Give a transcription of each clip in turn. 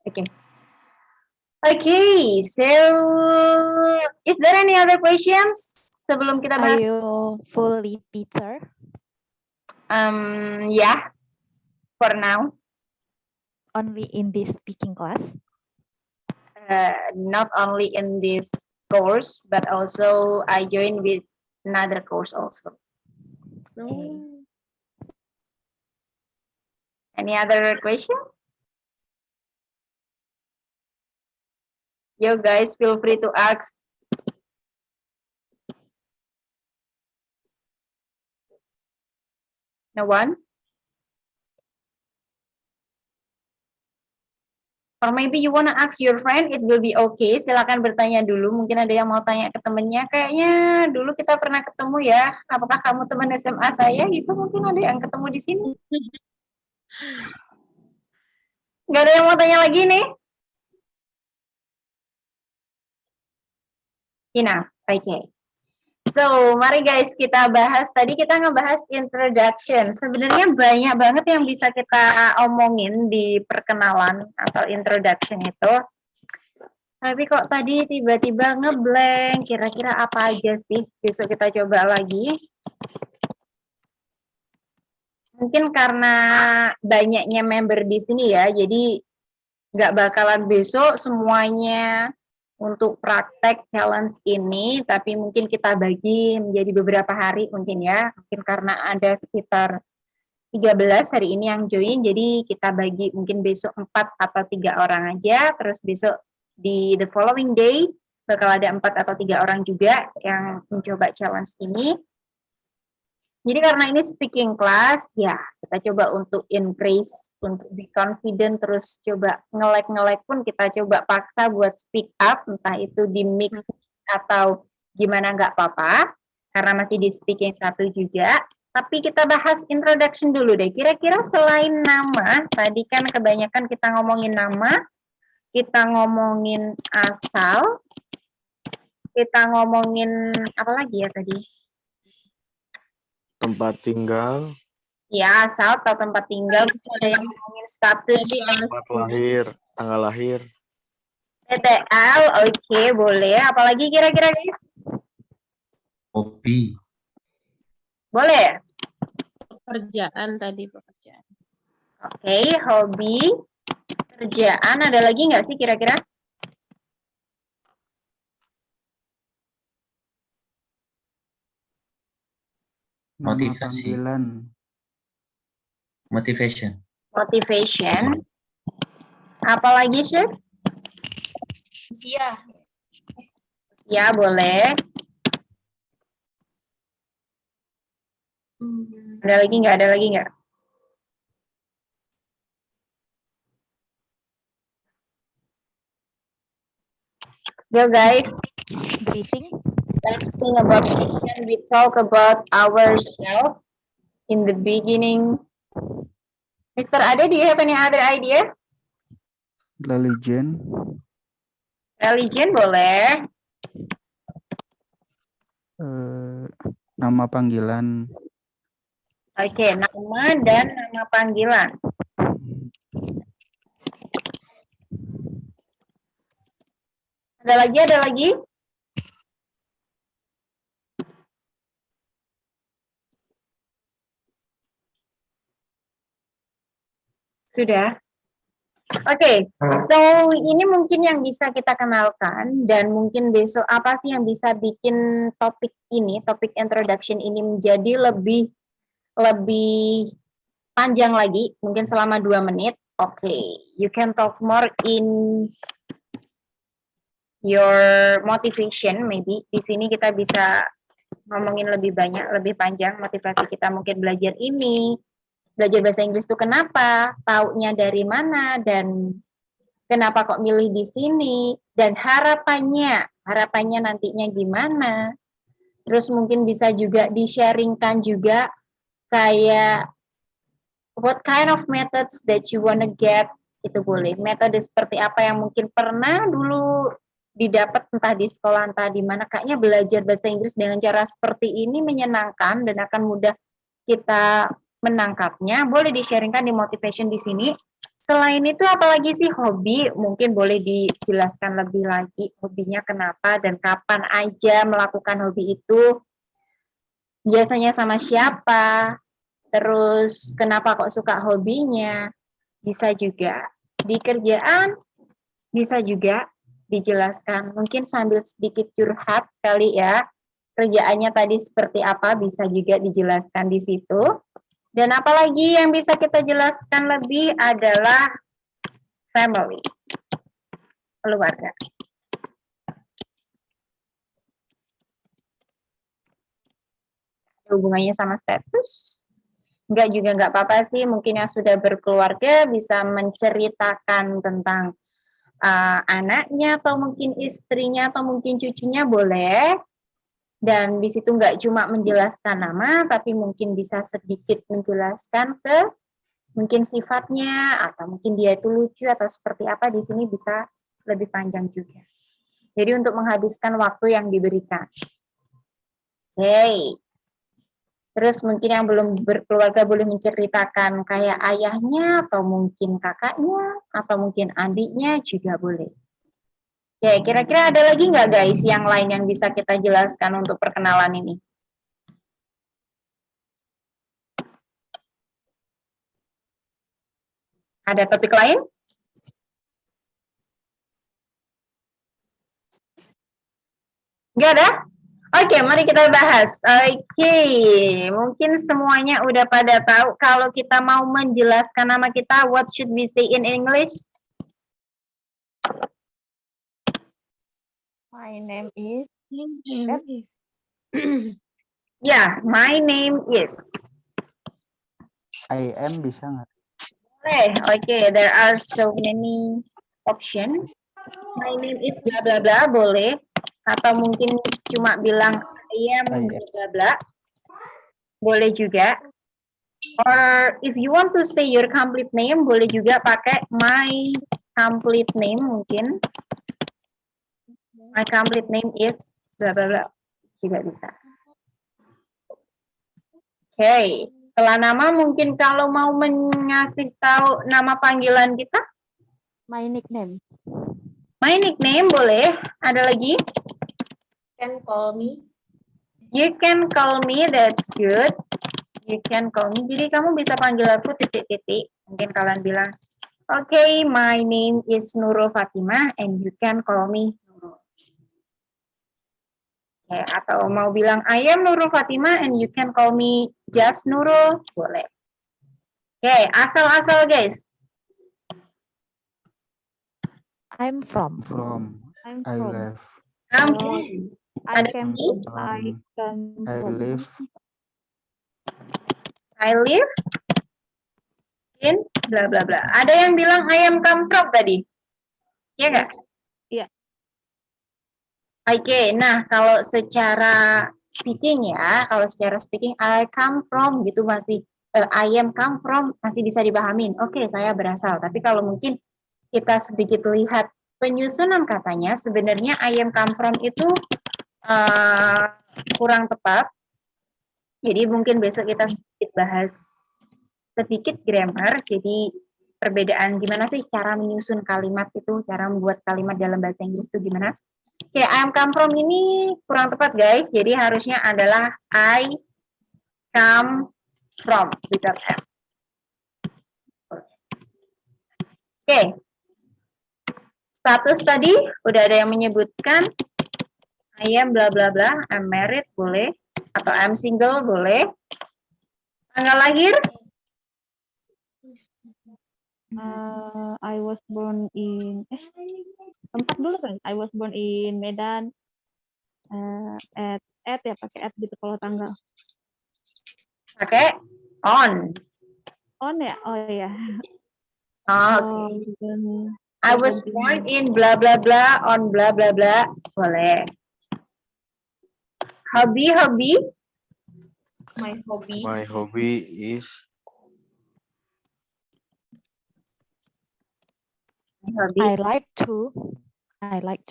Okay. Okay, so is there any other questions sebelum kita Are bahas? you fully teacher? Yeah, for now. Only in this speaking class? Not only in this course, but also I join with another course also. Okay. Any other question? You guys feel free to ask. No one? Or maybe you wanna ask your friend, it will be okay. Silakan bertanya dulu. Mungkin ada yang mau tanya ke temennya. Kayaknya dulu kita pernah ketemu ya. Apakah kamu teman SMA saya? Itu mungkin ada yang ketemu di sini. Gak ada yang mau tanya lagi nih? Enough. Okay. So, mari guys kita bahas. Tadi kita ngebahas introduction. Sebenarnya banyak banget yang bisa kita omongin di perkenalan atau introduction itu. Tapi kok tadi tiba-tiba ngeblank, kira-kira apa aja sih? Besok kita coba lagi. Mungkin karena banyaknya member di sini ya, jadi nggak bakalan besok semuanya untuk praktek challenge ini, tapi mungkin kita bagi menjadi beberapa hari mungkin ya. Mungkin karena ada sekitar 13 hari ini yang join, jadi kita bagi mungkin besok 4 atau 3 orang aja, terus besok di the following day bakal ada 4 atau 3 orang juga yang mencoba challenge ini. Jadi karena ini speaking class, ya kita coba untuk increase, untuk be confident, terus coba nge-lag pun kita coba paksa buat speak up, entah itu di mix atau gimana nggak apa-apa, karena masih di speaking satu juga. Tapi kita bahas introduction dulu deh. Kira-kira selain nama, tadi kan kebanyakan kita ngomongin nama, kita ngomongin asal, kita ngomongin apa lagi ya tadi? Tempat tinggal. Ya, asal atau tempat tinggal. Terus ada yang ngomongin status. Tempat lahir, tanggal lahir. TTL, oke, boleh. Apalagi kira-kira guys? Hobi. Boleh? Pekerjaan tadi, pekerjaan. Oke, hobi, kerjaan. Ada lagi nggak sih kira-kira? Motivasi. Motivation. Motivation. Apalagi sih? Usia. Ya, boleh. Ada lagi nggak? Ada lagi nggak? Yo guys, Greeting. let's think about it. Can we talk about ourselves in the beginning? Mr. Ade, do you have any other idea? Religion. Religion boleh. Nama panggilan. Oke, nama dan nama panggilan. Ada lagi, ada lagi? Sudah? Oke, so ini mungkin yang bisa kita kenalkan dan mungkin besok apa sih yang bisa bikin topik ini, topik introduction ini menjadi lebih panjang lagi, mungkin selama 2 menit. Oke, you can talk more in your motivation, maybe. Di sini kita bisa ngomongin lebih banyak, lebih panjang motivasi kita mungkin belajar ini, belajar bahasa Inggris itu kenapa, taunya dari mana, dan kenapa kok milih di sini, dan harapannya nantinya gimana. Terus mungkin bisa juga di-sharingkan juga kayak what kind of methods that you wanna get, itu boleh. Metode seperti apa yang mungkin pernah dulu didapat entah di sekolah entah di mana, kayaknya belajar bahasa Inggris dengan cara seperti ini menyenangkan dan akan mudah kita menangkapnya. Boleh di-sharingkan di motivation di sini. Selain itu apalagi sih hobi? Mungkin boleh dijelaskan lebih lagi hobinya kenapa dan kapan aja melakukan hobi itu. Biasanya sama siapa? Terus kenapa kok suka hobinya? Bisa juga di kerjaan, bisa juga dijelaskan. Mungkin sambil sedikit curhat kali ya. Kerjaannya tadi seperti apa bisa juga dijelaskan di situ. Dan apalagi yang bisa kita jelaskan lebih adalah family, keluarga. Hubungannya sama status? Enggak juga enggak apa-apa sih, mungkin yang sudah berkeluarga bisa menceritakan tentang anaknya atau mungkin istrinya atau mungkin cucunya boleh. Dan di situ enggak cuma menjelaskan nama, tapi mungkin bisa sedikit menjelaskan ke mungkin sifatnya atau mungkin dia itu lucu atau seperti apa, di sini bisa lebih panjang juga. Jadi untuk menghabiskan waktu yang diberikan. Oke. Terus mungkin yang belum berkeluarga boleh menceritakan kayak ayahnya atau mungkin kakaknya atau mungkin adiknya juga boleh. Oke, kira-kira ada lagi nggak guys yang lain yang bisa kita jelaskan untuk perkenalan ini? Ada topik lain? Nggak ada? Oke, mari kita bahas. Oke, mungkin semuanya udah pada tahu kalau kita mau menjelaskan nama kita, what should we say in English? My name is. Ya, my name is. I am bisa nggak? Oke, there are so many option. My name is bla bla bla boleh, atau mungkin cuma bilang I am bla bla bla, boleh juga. Or if you want to say your complete name, boleh juga pakai my complete name mungkin. My complete name is bla bla bla, juga bisa. Oke, setelah nama mungkin kalau mau mengasih tahu nama panggilan kita, My nickname. my nickname boleh. Ada lagi? Can call me. You can call me, that's good. You can call me. Jadi kamu bisa panggil aku titik-titik. Mungkin kalian bilang, okay, my name is Nurul Fatimah and you can call me Nurul. Okay, atau mau bilang, I am Nurul Fatimah and you can call me just Nurul. Boleh. Okay, asal-asal guys. I'm from. I'm I from. left. I'm Oh, from. I Ada came lagi? from. I come I from. live. I live in bla bla bla. Ada yang bilang I am come from tadi? Ya nggak? Iya. Oke, nah kalau secara speaking ya, kalau secara speaking I come from gitu masih I am come from masih bisa dipahamin. Oke, saya berasal. Tapi kalau mungkin kita sedikit lihat penyusunan katanya, sebenarnya I am come from itu kurang tepat. Jadi mungkin besok kita sedikit bahas sedikit grammar. Jadi perbedaan gimana sih cara menyusun kalimat itu, cara membuat kalimat dalam bahasa Inggris itu gimana? Oke, I am come from ini kurang tepat guys. Jadi harusnya adalah I come from without F. Oke. Status tadi udah ada yang menyebutkan I am bla bla bla, I'm married boleh atau I'm single boleh. Tanggal lahir? I was born in. Tempat dulu kan? I was born in Medan. At ya pakai at gitu kalau tanggal. Pakai on. On ya? Oh ya. Oh, oke. I Okay. was born in bla bla bla on bla bla bla boleh. Hobi. My hobby. My hobby is Hobi. I like to. I like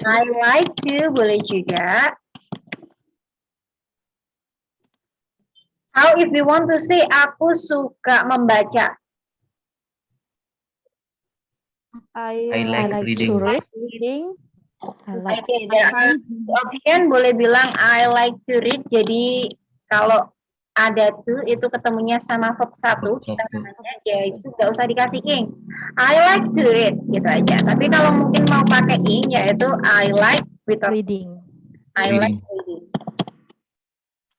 to boleh juga. How if we want to say aku suka membaca? I I I like like reading. to read. reading. I like Oke, dalam option boleh bilang I like to read. Jadi kalau ada to itu ketemunya sama verb satu, kita Satu. namanya ya itu nggak usah dikasih ing. I like to read gitu aja. Tapi kalau mungkin mau pakai ing yaitu I like without reading. I like reading.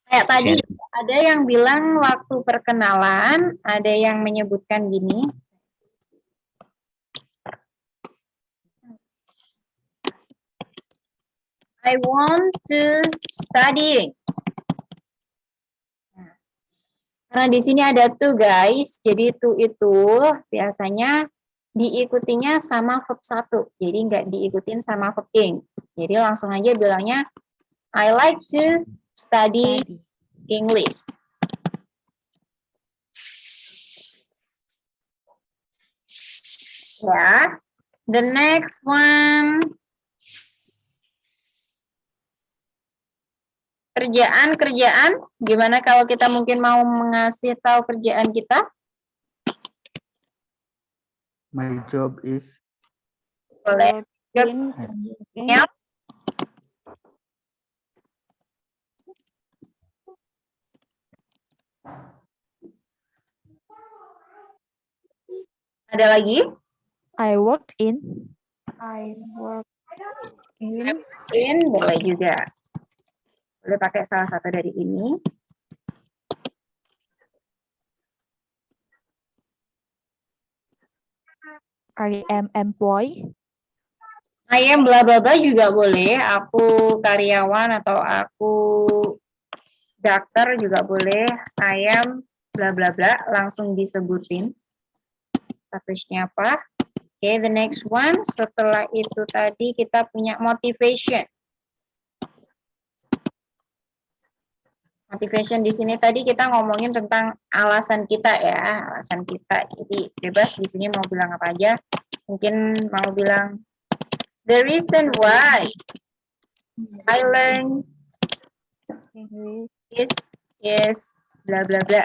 Kayak tadi ada yang bilang waktu perkenalan, ada yang menyebutkan gini. I want to study. Nah, karena di sini ada to guys, jadi to itu biasanya diikutinya sama verb satu, jadi nggak diikutin sama verb ing. Jadi langsung aja bilangnya I like to study Study. English. Ya, the next one. Kerjaan. Gimana kalau kita mungkin mau mengasih tahu kerjaan kita? My job is Boleh. Working. Ya. Ada lagi? I work in. I work in. Boleh juga. Boleh pakai salah satu dari ini. I am employee. I am bla bla bla juga boleh. Aku karyawan atau aku dokter juga boleh. I am bla bla bla langsung disebutin statusnya apa. Oke, the next one. Setelah itu tadi kita punya motivation. Motivation di sini tadi kita ngomongin tentang alasan kita ya, alasan kita. Jadi bebas di sini mau bilang apa aja. Mungkin mau bilang the reason why I learn English. is bla bla bla.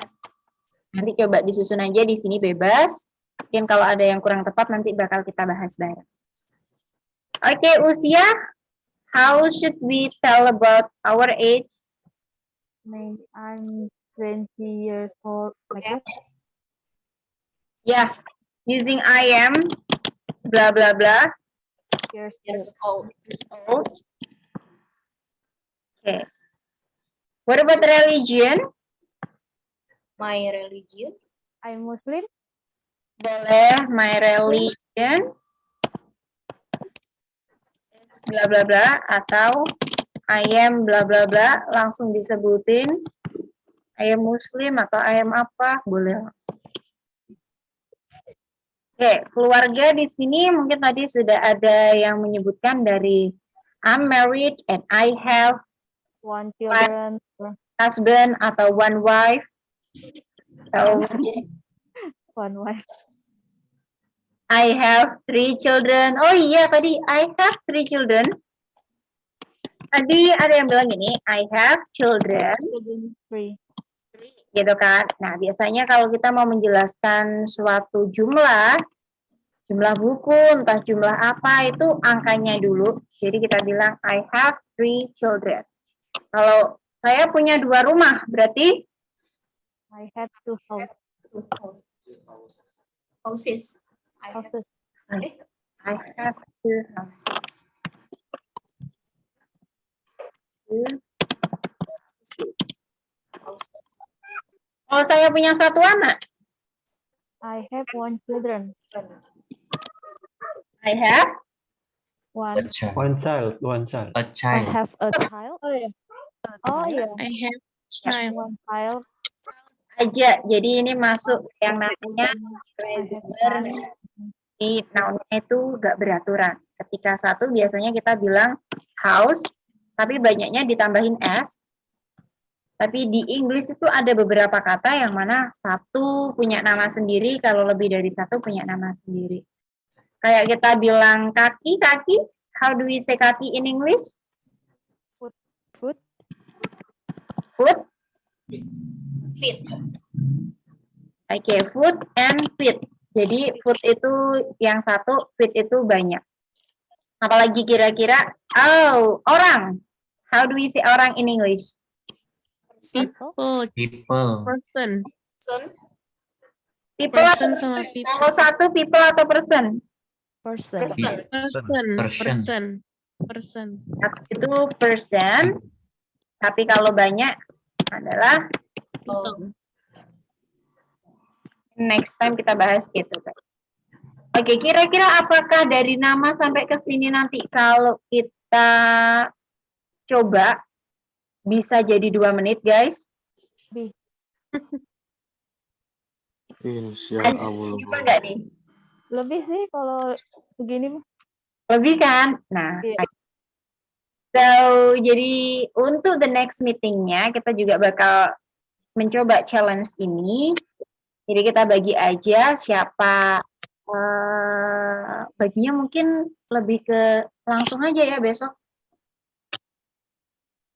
Nanti coba disusun aja di sini bebas. Mungkin kalau ada yang kurang tepat nanti bakal kita bahas bareng. Oke, usia. How should we tell about our age? I'm 20 years old. Like that. Yeah, using I am bla bla bla Years Years old. old. Okay. What about religion? My religion. I'm Muslim. Boleh, my religion is bla bla bla atau I am bla bla bla langsung disebutin I am Muslim atau I am apa boleh langsung. Oke, keluarga di sini mungkin tadi sudah ada yang menyebutkan dari I'm married and I have One children. husband atau one wife. So, One wife. I have 3 children. Oh iya tadi I have 3 children. Tadi ada yang bilang gini, I have children, Free. gitu kan. Nah, biasanya kalau kita mau menjelaskan suatu jumlah buku, entah jumlah apa, itu angkanya dulu. Jadi kita bilang, I have 3 children. Kalau saya punya 2 rumah, berarti I have 2 houses. Houses. I have, Houses. I have 2 houses. 2 houses. Oh, saya punya 1 anak. I have 1 children. I have One. One child. A I child. have a child. Oh yeah. A Oh child. yeah. I have child. One child. aja. Jadi ini masuk yang namanya I have irregular. Di noun-nya itu nggak beraturan. Ketika satu biasanya kita bilang house, tapi banyaknya ditambahin s. Tapi di Inggris itu ada beberapa kata yang mana satu punya nama sendiri, kalau lebih dari satu punya nama sendiri. Kayak kita bilang kaki, how do we say kaki in English? Foot. Foot. Feet. Okay, foot and feet. Jadi food itu yang satu, feed itu banyak. Apalagi kira-kira, orang. How do we say orang in English? Person. People, People. person, Person. People atau person sama people. Kalau satu people atau person? Person. Person. Person. Satu itu person, tapi kalau banyak adalah Oh. next time kita bahas gitu guys. Oke, kira-kira apakah dari nama sampai ke sini nanti kalau kita coba bisa jadi 2 menit guys? Insya Allah. Bisa nggak nih? Lebih sih kalau begini mah. Lebih kan? Nah, Iya. so jadi untuk the next meetingnya kita juga bakal mencoba challenge ini. Jadi kita bagi aja siapa baginya mungkin lebih ke langsung aja ya besok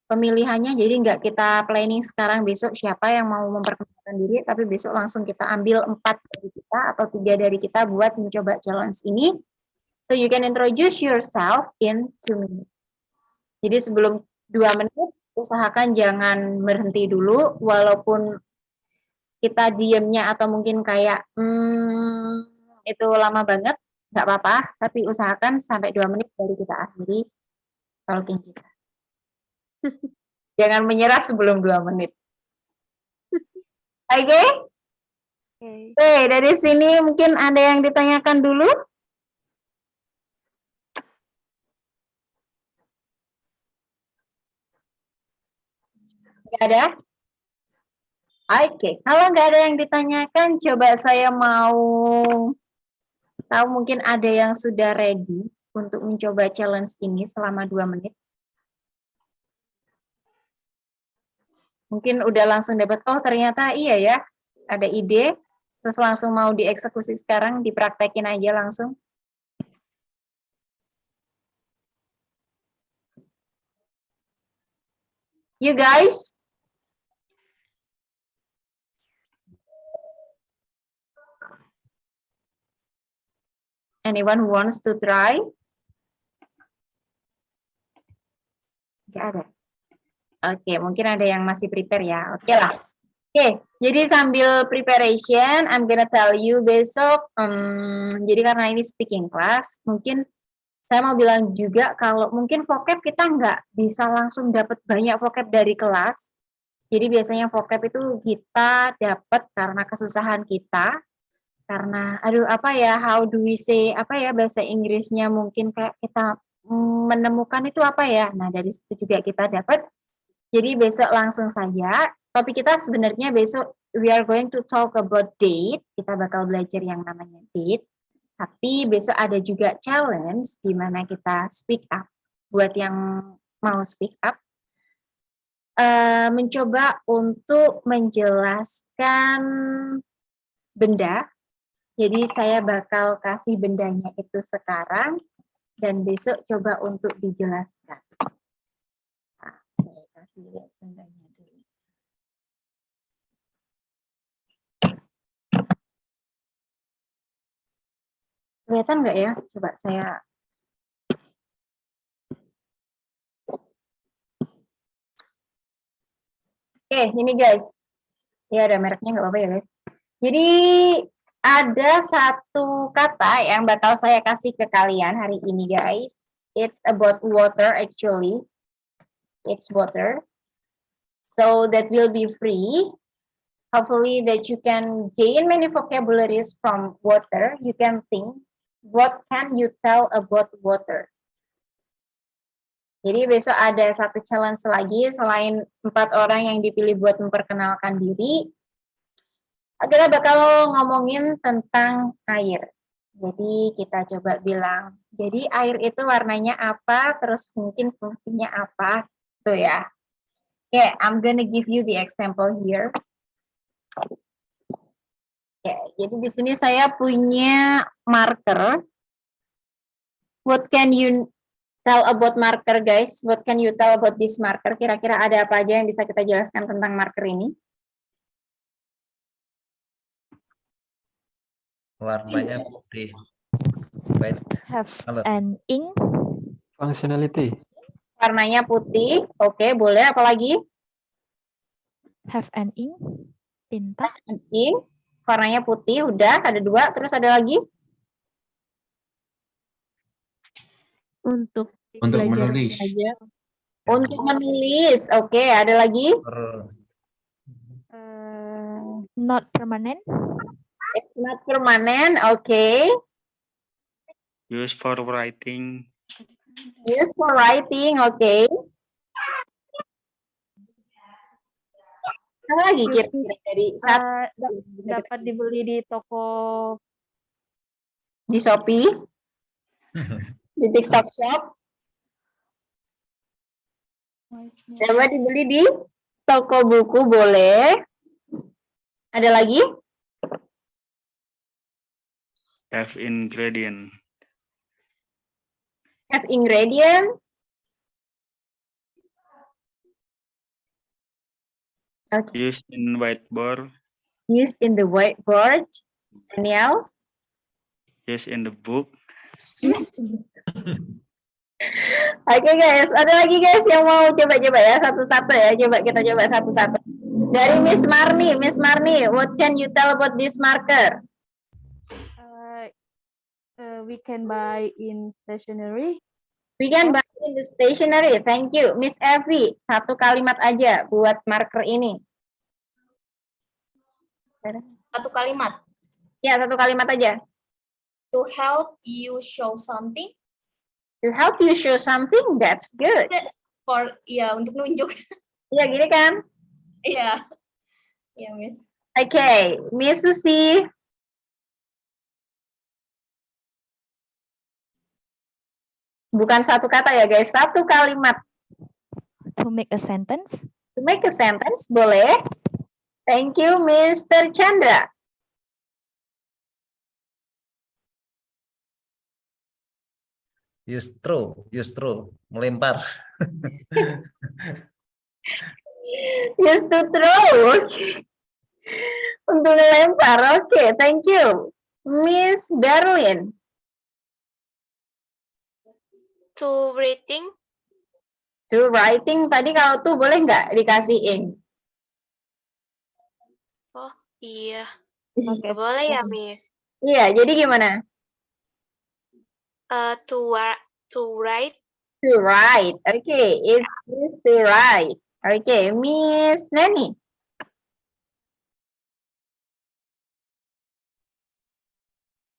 pemilihannya. Jadi nggak kita planning sekarang besok siapa yang mau memperkenalkan diri, tapi besok langsung kita ambil 4 dari kita atau 3 dari kita buat mencoba challenge ini. So you can introduce yourself in 2 minutes. Jadi sebelum 2 menit, usahakan jangan berhenti dulu, walaupun kita diemnya atau mungkin kayak, itu lama banget, nggak apa-apa, tapi usahakan sampai 2 menit baru kita akhiri talking kita. Jangan menyerah sebelum 2 menit. Oke? Oke, dari sini mungkin ada yang ditanyakan dulu? Nggak ada? Oke, kalau nggak ada yang ditanyakan, coba saya mau tahu mungkin ada yang sudah ready untuk mencoba challenge ini selama 2 menit. Mungkin udah langsung dapat, oh ternyata iya ya, ada ide, terus langsung mau dieksekusi sekarang, dipraktekin aja langsung. You guys? Anyone who wants to try? Nggak ada. Oke, mungkin ada yang masih prepare ya. Oke lah. Oke, jadi sambil preparation, I'm gonna tell you besok, jadi karena ini speaking class, mungkin saya mau bilang juga kalau mungkin vocab kita nggak bisa langsung dapat banyak vocab dari kelas. Jadi biasanya vocab itu kita dapat karena kesusahan kita, karena aduh apa ya, how do we say, apa ya bahasa Inggrisnya mungkin kayak kita menemukan itu apa ya. Nah dari situ juga kita dapat. Jadi besok langsung saja. Topik kita sebenarnya besok we are going to talk about date. Kita bakal belajar yang namanya date. Tapi besok ada juga challenge di mana kita speak up. Buat yang mau speak up, mencoba untuk menjelaskan benda. Jadi saya bakal kasih bendanya itu sekarang dan besok coba untuk dijelaskan. Nah, saya kasih lihat bendanya dulu. Kelihatan nggak ya? Coba saya. Oke, ini guys. Ya ada mereknya nggak apa-apa ya guys. Jadi ada satu kata yang bakal saya kasih ke kalian hari ini guys. It's about water actually. It's water. So that will be free. Hopefully that you can gain many vocabularies from water. You can think, what can you tell about water? Jadi besok ada satu challenge lagi selain 4 orang yang dipilih buat memperkenalkan diri. Kita bakal ngomongin tentang air. Jadi kita coba bilang, jadi air itu warnanya apa, terus mungkin fungsinya apa, tuh ya. Oke, I'm gonna give you the example here. Oke, jadi di sini saya punya marker. What can you tell about marker, guys? What can you tell about this marker? Kira-kira ada apa aja yang bisa kita jelaskan tentang marker ini? Warnanya putih. White Have color. an ink. Functionality. Warnanya putih. Oke, boleh. Apalagi? Have an ink. Tinta. Ink. Warnanya putih. Udah, ada 2. Terus ada lagi? Untuk Untuk belajar menulis. aja. Untuk menulis. Oke, ada lagi? Not permanent. It's not permanent. Oke. Use for writing. Use for writing. Oke. Apa lagi kira-kira dari Dapat dibeli di toko di Shopee, di TikTok Shop, dapat dibeli di toko buku boleh. Ada lagi? Have ingredient. Have ingredient. Okay. Use in whiteboard. Use in the whiteboard. Any else? Use in the book. Oke guys, ada lagi guys yang mau coba-coba ya satu-satu ya. Coba kita coba satu-satu. Dari Miss Marni, what can you tell about this marker? we can buy in stationery. We can buy in the stationery. Thank you. Miss Evi, satu kalimat aja buat marker ini. Satu kalimat. Ya, satu kalimat aja. To help you show something. To help you show something, that's good. For untuk nunjuk. Iya, gini kan? Iya. Iya, Miss. Okay, Miss Susi. Bukan satu kata ya guys, satu kalimat. To make a sentence. To make a sentence, boleh. Thank you, Mr. Chandra. Justru melempar. Use to throw. Okay. Untuk melempar. Oke, okay, thank you. Miss Berlin. To writing. To writing, tadi kalau tuh boleh nggak dikasih ink? Oh, iya. Okay. Boleh ya, Miss? Iya, jadi gimana? To write. To write. Okay, it's to write. Okay, Miss Nani.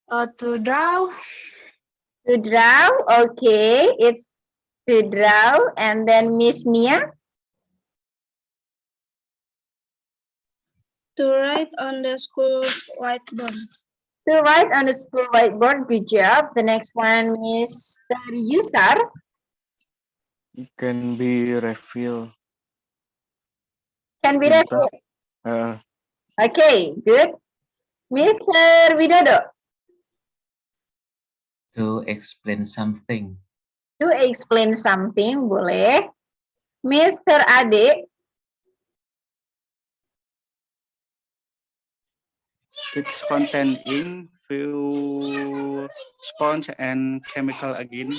To draw. To draw. Okay, it's to draw. And then Miss Nia. To write on the school whiteboard. To write on the school whiteboard. Good job. The next one, Mr. Yusar. It can be refill. Can be read. Okay, good. Mr. Widodo. To explain something. To explain something, boleh. Mr. Ade. It's contain ink, few sponge and chemical agent.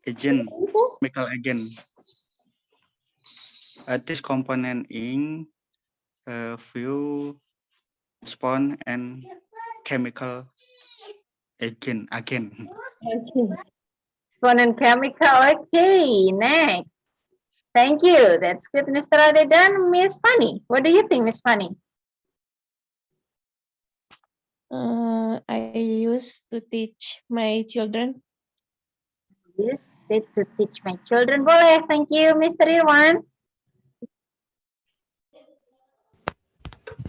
Chemical agent. This component ink, few sponge and chemical agent. Okay. Component chemical. Okay, next. Thank you. That's good, Mr. Ade. Dan Miss Fanny. What do you think, Miss Fanny? I used to teach my children. Use it to teach my children. Boleh. Thank you, Mr. Irwan.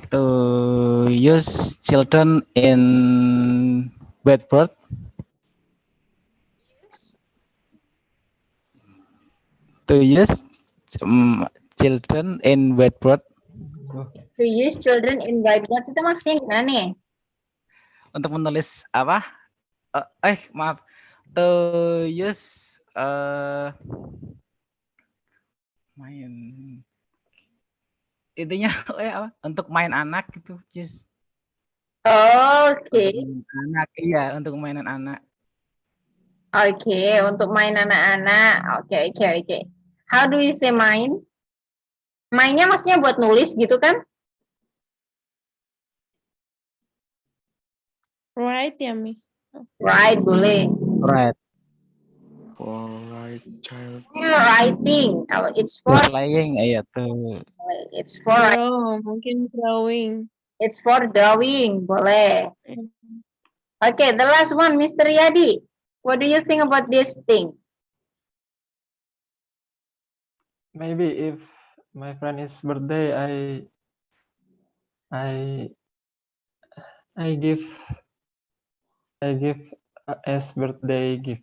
To use children in whiteboard. To use children in whiteboard. To use children in whiteboard itu maksudnya gimana nih? Untuk menulis apa? Maaf. To use main. Intinya apa? Untuk main anak gitu. Just. Oh, Oke. Untuk mainan anak, iya, untuk mainan anak. Oke, untuk main anak-anak. Oke. How do you say main? Mainnya maksudnya buat nulis gitu kan? Right ya, Mi? Right, boleh. Right. For right child. Writing. Kalau it's for Playing, iya tuh. it's for Draw, mungkin drawing. it's for drawing, boleh. Mm. Okay, the last one, Mr. Yadi. What do you think about this thing? Maybe if my friend is birthday, I give as birthday gift.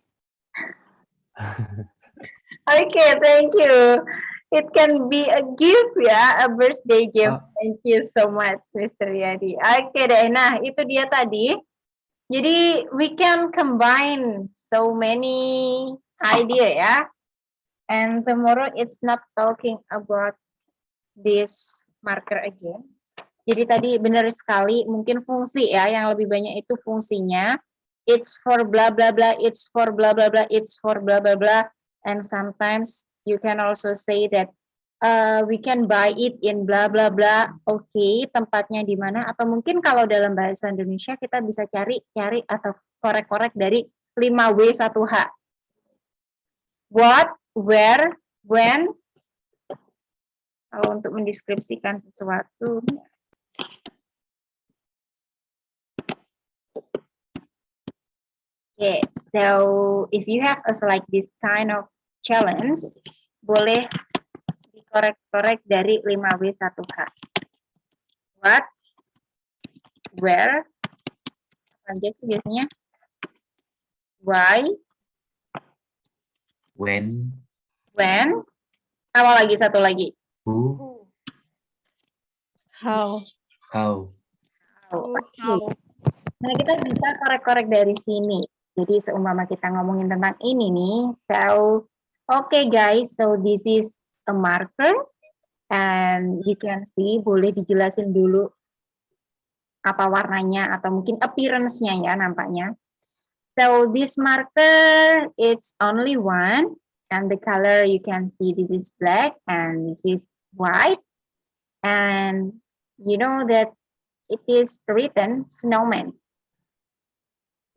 Okay, thank you. It can be a gift ya, a birthday gift. Thank you so much, Mr. Yadi. Oke deh, nah itu dia tadi. Jadi we can combine so many idea ya. And tomorrow it's not talking about this marker again. Jadi tadi benar sekali, mungkin fungsi ya, yang lebih banyak itu fungsinya. It's for blah blah blah, it's for blah blah blah, it's for blah blah blah. And sometimes you can also say that we can buy it in blah blah blah. Oke, tempatnya di mana? Atau mungkin kalau dalam bahasa Indonesia kita bisa cari atau korek-korek dari 5W1H. What, where, when. Kalau untuk mendeskripsikan sesuatu. Okay, so if you have like this kind of challenge, boleh dikorek-korek dari 5W1H. What, where, apa aja sih biasanya? Why, When, apa lagi satu lagi? who, How? how. Nah, kita bisa korek-korek dari sini. Jadi seumpama kita ngomongin tentang ini nih. So, okay guys, so this is a marker. And you can see, boleh dijelasin dulu apa warnanya atau mungkin appearance-nya ya nampaknya. So this marker, it's only one. And the color you can see this is black and this is white. And you know that it is written snowman.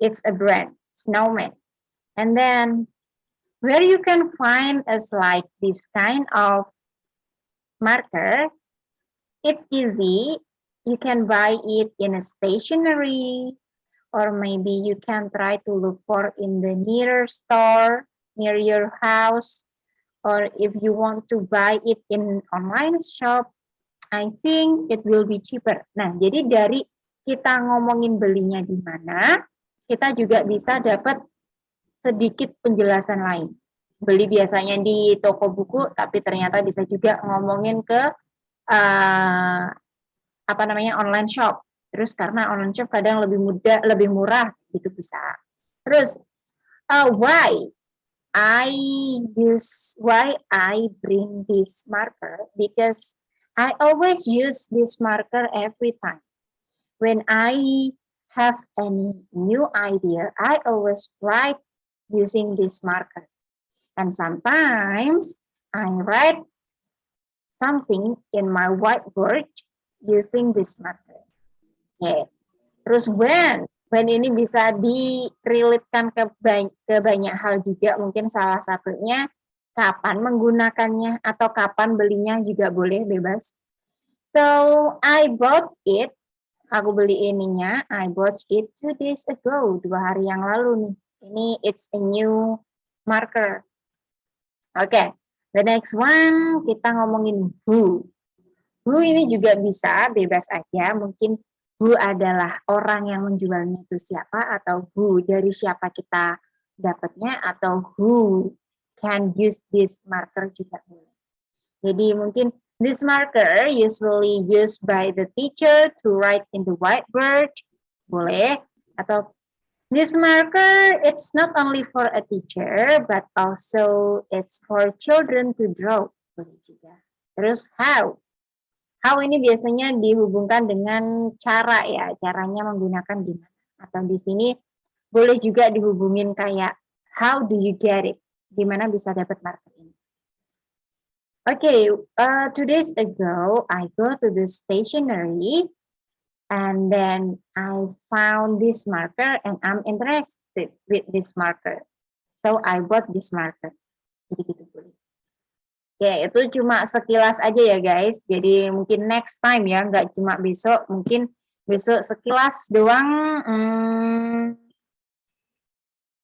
It's a brand, snowman. And then where you can find us like this kind of marker, it's easy. You can buy it in a stationery, or maybe you can try to look for in the nearer store near your house, or if you want to buy it in online shop, I think it will be cheaper. Nah, jadi dari kita ngomongin belinya di mana, kita juga bisa dapat sedikit penjelasan lain. Beli biasanya di toko buku, tapi ternyata bisa juga ngomongin ke online shop. Terus karena online shop kadang lebih mudah, lebih murah, gitu bisa. Terus why I bring this marker, because I always use this marker every time. When I have any new idea, I always write using this marker. And sometimes I write something in my whiteboard using this marker. Okay. Terus when ini bisa direlitkan ke banyak hal juga, mungkin salah satunya kapan menggunakannya atau kapan belinya juga boleh, bebas. So I bought it, aku beli ininya, I bought it 2 days ago, 2 hari yang lalu nih. Ini it's a new marker. Oke, the next one kita ngomongin who. Who ini juga bisa bebas aja, mungkin who adalah orang yang menjualnya itu siapa, atau who dari siapa kita dapatnya, atau who can use this marker juga boleh. Jadi mungkin this marker usually used by the teacher to write in the whiteboard, boleh. Atau this marker, it's not only for a teacher, but also it's for children to draw, boleh juga. Terus how How ini biasanya dihubungkan dengan cara ya, caranya menggunakan gimana. Atau di sini boleh juga dihubungin kayak how do you get it? Gimana bisa dapat marker ini? Okay, 2 days ago I go to the stationery and then I found this marker and I'm interested with this marker. So I bought this marker. Jadi gitu boleh. Ya, itu cuma sekilas aja ya guys. Jadi mungkin next time ya, nggak cuma besok. Mungkin besok sekilas doang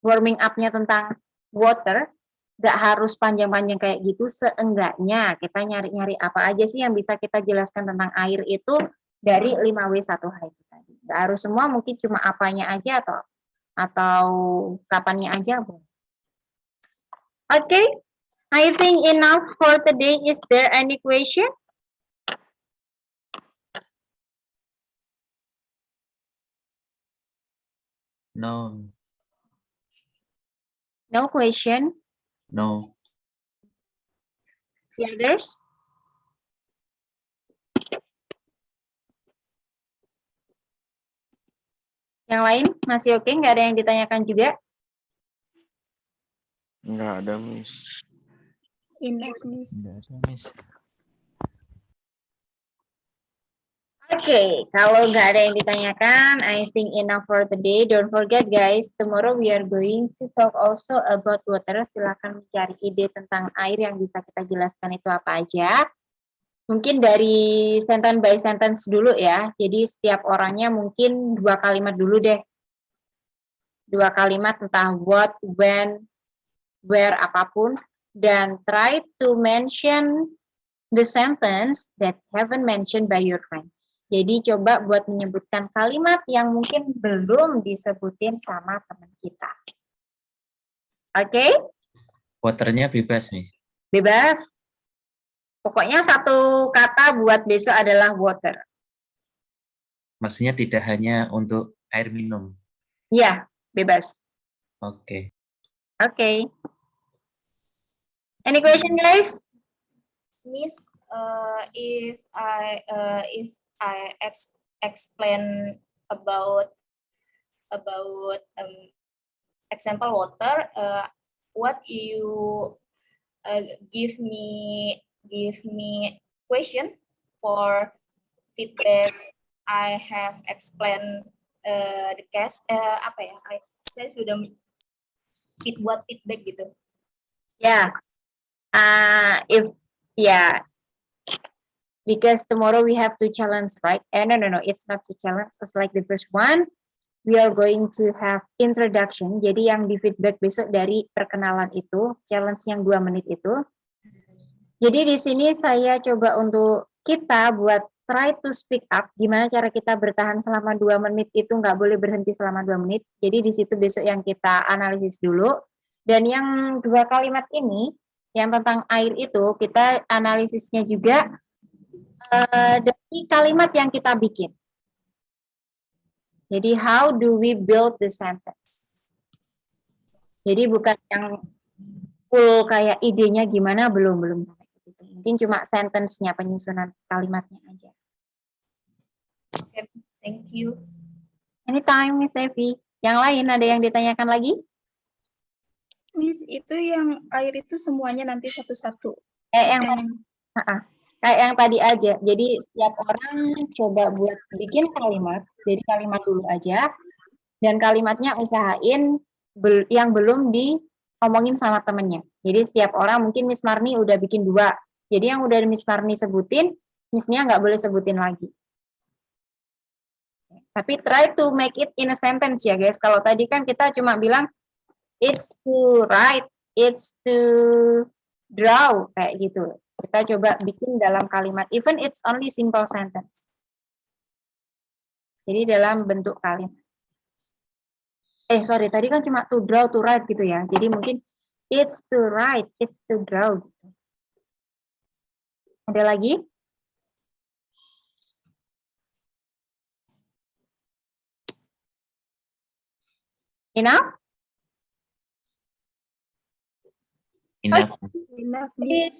warming up-nya tentang water. Nggak harus panjang-panjang kayak gitu. Seenggaknya kita nyari-nyari apa aja sih yang bisa kita jelaskan tentang air itu dari 5W1H itu tadi. Nggak harus semua, mungkin cuma apanya aja atau kapannya aja. Oke. I think enough for today. Is there any question? No, No question. no. The others? Yang lain masih oke? Nggak ada yang ditanyakan juga? Nggak ada, Miss. Enough, Miss. Nggak ada, Miss. Oke, kalau nggak ada yang ditanyakan, I think enough for today. Don't forget guys, tomorrow we are going to talk also about water. Silakan mencari ide tentang air yang bisa kita jelaskan itu apa aja. Mungkin dari sentence by sentence dulu ya. Jadi setiap orangnya mungkin 2 kalimat dulu deh. 2 kalimat tentang what, when, where, apapun. Dan try to mention the sentence that haven't mentioned by your friend. Jadi coba buat menyebutkan kalimat yang mungkin belum disebutin sama teman kita. Oke? Waternya bebas, Miss. Bebas. Pokoknya satu kata buat besok adalah water. Maksudnya tidak hanya untuk air minum. Ya, bebas. Oke. Oke. Any question guys? Miss, if I explain about example water, what you give me question for feedback. I have explained the case apa ya? Saya sudah buat feedback gitu. Yeah. Because tomorrow we have to challenge, right? No, it's not to challenge. It's like the first one. We are going to have introduction. Jadi yang di feedback besok dari perkenalan itu, challenge yang 2 menit itu. Jadi di sini saya coba untuk kita buat try to speak up. Gimana cara kita bertahan selama 2 menit itu nggak boleh berhenti selama 2 menit. Jadi di situ besok yang kita analisis dulu. Dan yang 2 kalimat ini, yang tentang air itu, kita analisisnya juga dari kalimat yang kita bikin. Jadi how do we build the sentence? Jadi bukan yang full kayak idenya gimana, belum sampai ke situ. Mungkin cuma sentence-nya, penyusunan kalimatnya aja. Okay, thank you. Anytime, Miss Evi. Yang lain ada yang ditanyakan lagi? Miss, itu yang air itu semuanya nanti satu-satu. Kayak yang tadi aja. Jadi setiap orang coba buat bikin kalimat. Jadi kalimat dulu aja. Dan kalimatnya usahain yang belum diomongin sama temennya. Jadi setiap orang, mungkin Miss Marni udah bikin 2. Jadi yang udah Miss Marni sebutin, Miss Nia nggak boleh sebutin lagi. Tapi try to make it in a sentence ya guys. Kalau tadi kan kita cuma bilang, it's to write, it's to draw, kayak gitu. Kita coba bikin dalam kalimat, even it's only simple sentence. Jadi dalam bentuk kalimat. Sorry, tadi kan cuma to draw, to write gitu ya. Jadi mungkin it's to write, it's to draw. Gitu. Ada lagi? Enough? Enough. Enough, Jadi, Miss.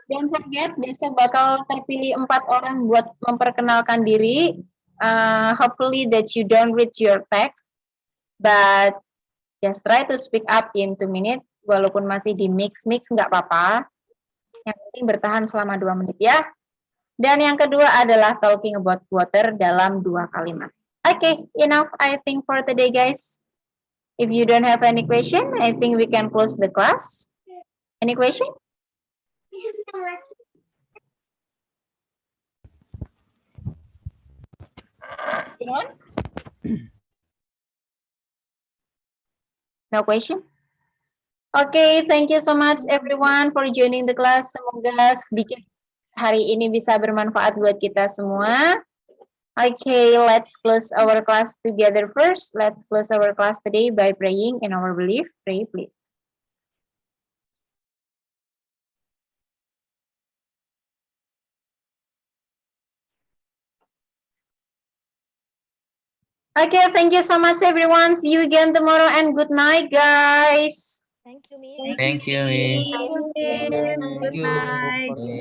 don't forget, besok bakal terpilih 4 orang buat memperkenalkan diri. Hopefully that you don't read your text, but just try to speak up in 2 minutes. Walaupun masih di mix nggak apa-apa. Yang penting bertahan selama 2 menit ya. Dan yang kedua adalah talking about water dalam 2 kalimat. Okay, enough I think for today guys. If you don't have any question, I think we can close the class. Any question? Anyone? No question? Okay, thank you so much everyone for joining the class. Semoga sedikit hari ini bisa bermanfaat buat kita semua. Okay, let's close our class together first. Let's close our class today by praying in our belief. Pray, please. Okay, thank you so much everyone. See you again tomorrow and good night, guys. Thank you, Miss. Thank you, Miss. Good night.